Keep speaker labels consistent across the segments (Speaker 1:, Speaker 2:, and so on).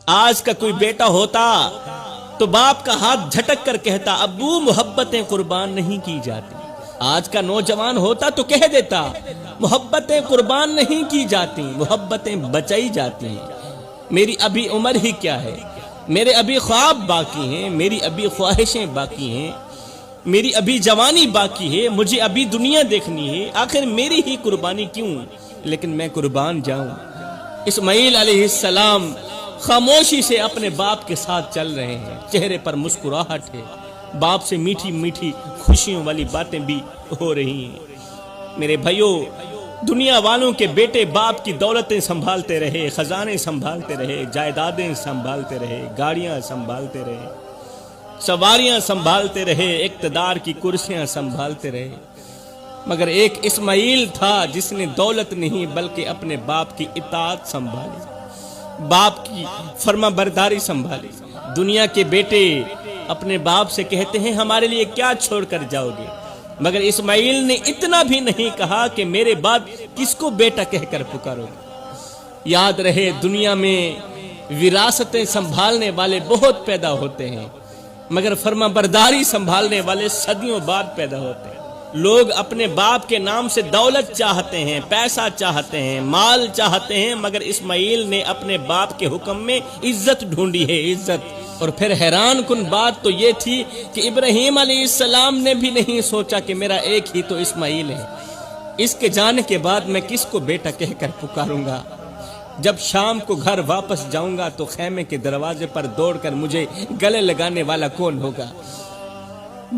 Speaker 1: آج کا کوئی بیٹا ہوتا تو باپ کا ہاتھ جھٹک کر کہتا ابو محبتیں قربان نہیں کی جاتی. آج کا نوجوان ہوتا تو کہہ دیتا محبتیں قربان نہیں کی جاتی، محبتیں بچائی جاتی ہیں. میری ابھی عمر ہی کیا ہے، میرے ابھی خواب باقی ہیں، میری ابھی خواہشیں باقی ہیں، میری ابھی جوانی باقی ہے، مجھے ابھی دنیا دیکھنی ہے، آخر میری ہی قربانی کیوں، لیکن میں قربان جاؤں. اسماعیل علیہ السلام خاموشی سے اپنے باپ کے ساتھ چل رہے ہیں، چہرے پر مسکراہٹ ہے، باپ سے میٹھی میٹھی خوشیوں والی باتیں بھی ہو رہی ہیں. میرے بھائیوں، دنیا والوں کے بیٹے باپ کی دولتیں سنبھالتے رہے، خزانے سنبھالتے رہے، جائیدادیں سنبھالتے رہے، گاڑیاں سنبھالتے رہے، سواریاں سنبھالتے رہے، اقتدار کی کرسیاں سنبھالتے رہے، مگر ایک اسماعیل تھا جس نے دولت نہیں بلکہ اپنے باپ کی اطاعت سنبھالی، باپ کی فرما برداری سنبھالی. دنیا کے بیٹے اپنے باپ سے کہتے ہیں ہمارے لیے کیا چھوڑ کر جاؤ گے، مگر اسماعیل نے اتنا بھی نہیں کہا کہ میرے بعد کس کو بیٹا کہہ کر پکارو گے. یاد رہے دنیا میں وراثتیں سنبھالنے والے بہت پیدا ہوتے ہیں، مگر فرما برداری سنبھالنے والے صدیوں بعد پیدا ہوتے ہیں. لوگ اپنے باپ کے نام سے دولت چاہتے ہیں، پیسہ چاہتے ہیں، مال چاہتے ہیں، مگر اسماعیل نے اپنے باپ کے حکم میں عزت ڈھونڈی ہے، عزت. اور پھر حیران کن بات تو یہ تھی کہ ابراہیم علیہ السلام نے بھی نہیں سوچا کہ میرا ایک ہی تو اسماعیل ہے، اس کے جانے کے بعد میں کس کو بیٹا کہہ کر پکاروں گا. جب شام کو گھر واپس جاؤں گا تو خیمے کے دروازے پر دوڑ کر مجھے گلے لگانے والا کون ہوگا.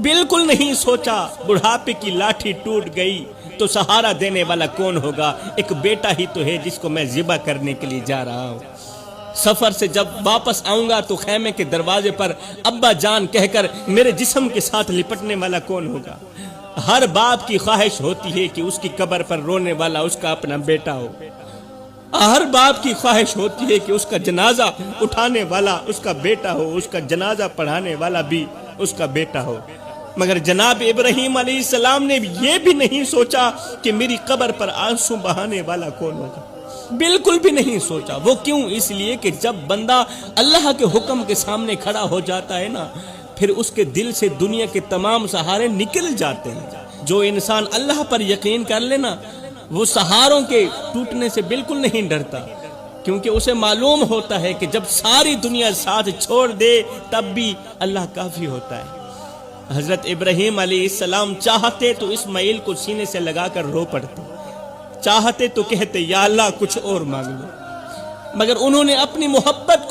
Speaker 1: بالکل نہیں سوچا بڑھاپے کی لاٹھی ٹوٹ گئی تو سہارا دینے والا کون ہوگا. ایک بیٹا ہی تو ہے جس کو میں ذبح کرنے کے لیے جا رہا ہوں. سفر سے جب واپس آؤں گا تو خیمے کے دروازے پر ابا جان کہہ کر میرے جسم کے ساتھ لپٹنے والا کون ہوگا. ہر باپ کی خواہش ہوتی ہے کہ اس کی قبر پر رونے والا اس کا اپنا بیٹا ہو. ہر باپ کی خواہش ہوتی ہے کہ اس کا جنازہ اٹھانے والا اس کا بیٹا ہو، اس کا جنازہ پڑھانے والا بھی اس کا بیٹا ہو. مگر جناب ابراہیم علیہ السلام نے یہ بھی نہیں سوچا کہ میری قبر پر آنسو بہانے والا کون ہوگا. بالکل بھی نہیں سوچا. وہ کیوں؟ اس لیے کہ جب بندہ اللہ کے حکم کے سامنے کھڑا ہو جاتا ہے نا، پھر اس کے دل سے دنیا کے تمام سہارے نکل جاتے ہیں. جو انسان اللہ پر یقین کر لینا وہ سہاروں کے ٹوٹنے سے بالکل نہیں ڈرتا، کیونکہ اسے معلوم ہوتا ہے کہ جب ساری دنیا ساتھ چھوڑ دے تب بھی اللہ کافی ہوتا ہے. حضرت ابراہیم علیہ السلام چاہتے تو اسماعیل کو سینے سے لگا کر رو پڑتے، چاہتے تو کہتے یا اللہ کچھ اور مانگ لو، مگر انہوں نے اپنی محبت کو